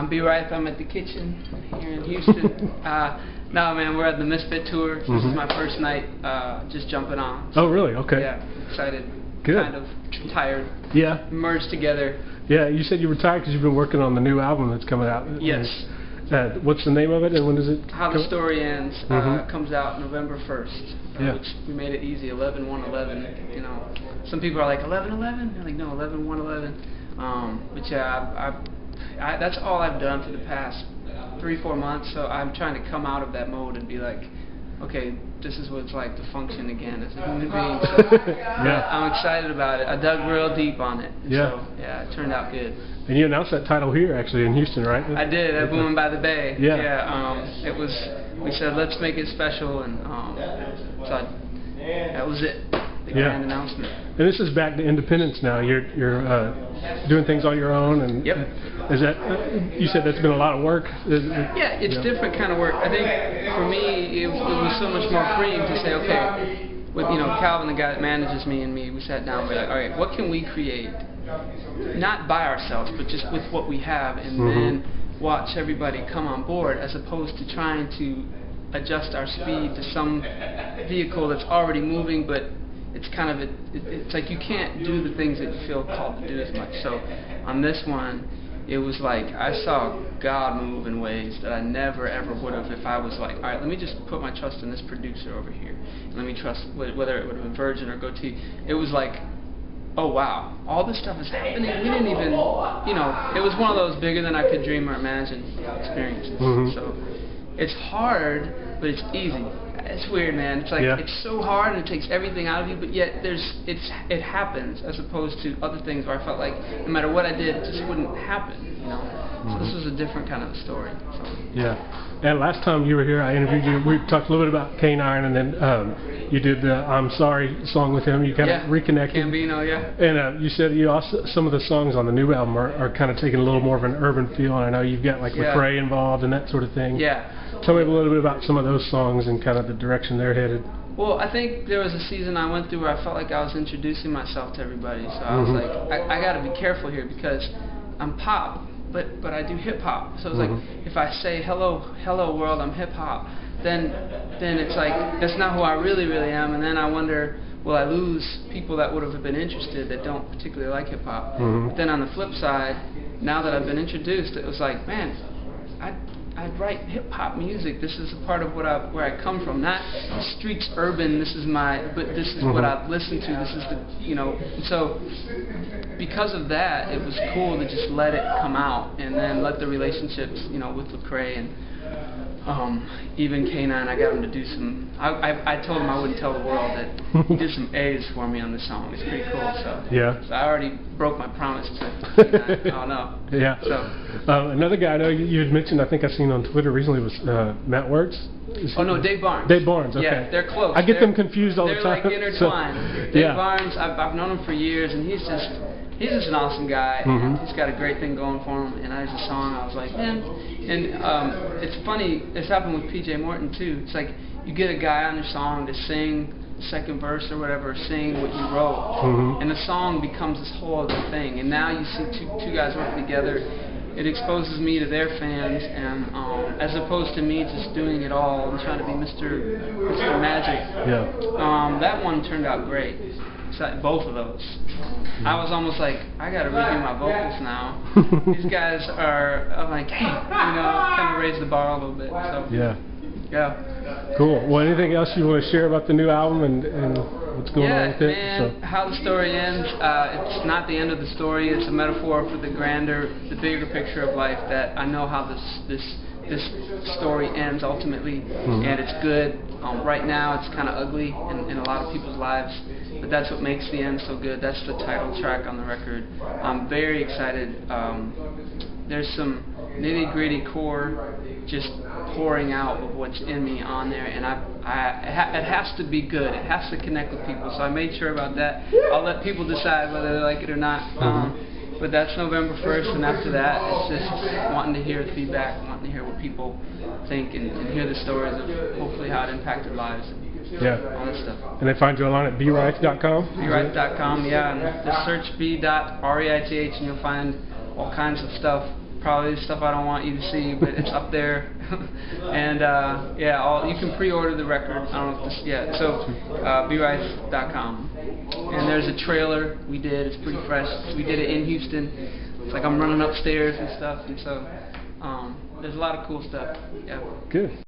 I'm B.Reith. I'm at the kitchen here in Houston. No, man, we're at the MISFIT Tour. This is my first night just jumping on. So, oh, really? Okay. Yeah, excited. Good. Kind of tired. Yeah. Merged together. Yeah, you said you were tired because you've been working on the new album that's coming out. Yes. What's the name of it and when does it How come? the Story Ends comes out November 1st. Yeah. Which we made it easy, 11/1/11. You know, some people are like 11/11. They're like, no, 11/1/11. But yeah, that's all I've done for the past 3-4 months. So I'm trying to come out of that mode and be like, okay, this is what it's like to function again as a human being. So yeah. I'm excited about it. I dug real deep on it. Yeah. So yeah, it turned out good. And you announced that title here, actually, in Houston, right? I did, at Woman by the Bay. Yeah. Yeah. It was. We said let's make it special, and so that was it. The grand announcement. And this is back to independence now. You're doing things on your own, and yep. Is that you said that's been a lot of work? Yeah, it's different kind of work. I think for me it was so much more freeing to say, okay, with Calvin, the guy that manages me, and me, we sat down. We're like, all right, what can we create? Not by ourselves, but just with what we have, and then watch everybody come on board, as opposed to trying to adjust our speed to some vehicle that's already moving, but it's kind of it's like you can't do the things that you feel called to do as much. So on this one, it was like I saw God move in ways that I never ever would have if I was like, all right, let me just put my trust in this producer over here, and let me trust whether it would have been Virgin or Goatee. It was like, oh wow, all this stuff is happening. We didn't even, it was one of those bigger than I could dream or imagine experiences. So it's hard, but it's easy. It's weird, man. It's like it's so hard and it takes everything out of you, but yet it happens, as opposed to other things where I felt like no matter what I did, it just wouldn't happen. So this was a different kind of a story. So. Yeah. And last time you were here, I interviewed you. We talked a little bit about K9, and then you did the "I'm Sorry" song with him. You kind of reconnected. Cambino, yeah. And you said you also some of the songs on the new album are kind of taking a little more of an urban feel. And I know you've got like Lecrae involved and that sort of thing. Yeah. Tell me a little bit about some of those songs and kind of the direction they're headed. Well, I think there was a season I went through where I felt like I was introducing myself to everybody. So I was like, I got to be careful here because I'm pop, but I do hip hop. So it's like if I say hello world, I'm hip hop, then it's like that's not who I really am. And then I wonder, will I lose people that would have been interested that don't particularly like hip hop? But then on the flip side, now that I've been introduced, it was like, man, I write hip hop music. This is a part of where I come from. Not streets urban. This is but this is what I listen to. This is the So because of that, it was cool to just let it come out and then let the relationships with Lecrae and even K9. I got him to do some. I told him I wouldn't tell the world that he did some A's for me on the song. It's pretty cool. So So I already broke my promise to K9. Oh no. Yeah. So another guy I know you had mentioned, I think I seen on Twitter recently, was Matt Wertz. Oh no, Dave Barnes. Dave Barnes. Okay. Yeah, they're close. I get them confused all the time. They're like intertwined. Dave Barnes, I've known him for years, and he's just an awesome guy. And he's got a great thing going for him. And I was a song, I was like, man. And it's funny. It's happened with P.J. Morton too. It's like you get a guy on your song to sing the second verse or whatever, sing what you wrote, and the song becomes this whole other thing. And now you see two guys working together. It exposes me to their fans, and as opposed to me just doing it all and trying to be Mr. Magic. Yeah. That one turned out great. Both of those. I was almost like, I got to redo my vocals now. These guys I'm like, hey, kind of raise the bar a little bit. So yeah. Cool. Well, anything else you want to share about the new album and what's going on with it? Man, How the Story Ends. It's not the end of the story. It's a metaphor for the bigger picture of life. That I know how this story ends ultimately, and it's good. Right now, it's kind of ugly in a lot of people's lives, but that's what makes the end so good. That's the title track on the record. I'm very excited. There's some nitty-gritty core just pouring out of what's in me on there, and it has to be good. It has to connect with people. So I made sure about that. I'll let people decide whether they like it or not. But that's November 1st, and after that, it's just wanting to hear the feedback, wanting to hear what people think, and hear the stories of hopefully how it impacted lives. All that stuff. And they find you online at B.Rieth.com? B.Rieth.com, yeah. And just search B.Reith, and you'll find all kinds of stuff. probably stuff I don't want you to see, but it's up there. And yeah, you can pre-order the record. I don't know if this yet. So B.Reith.com. And there's a trailer we did. It's pretty fresh. We did it in Houston. It's like I'm running upstairs and stuff, and so there's a lot of cool stuff. Yeah. Good.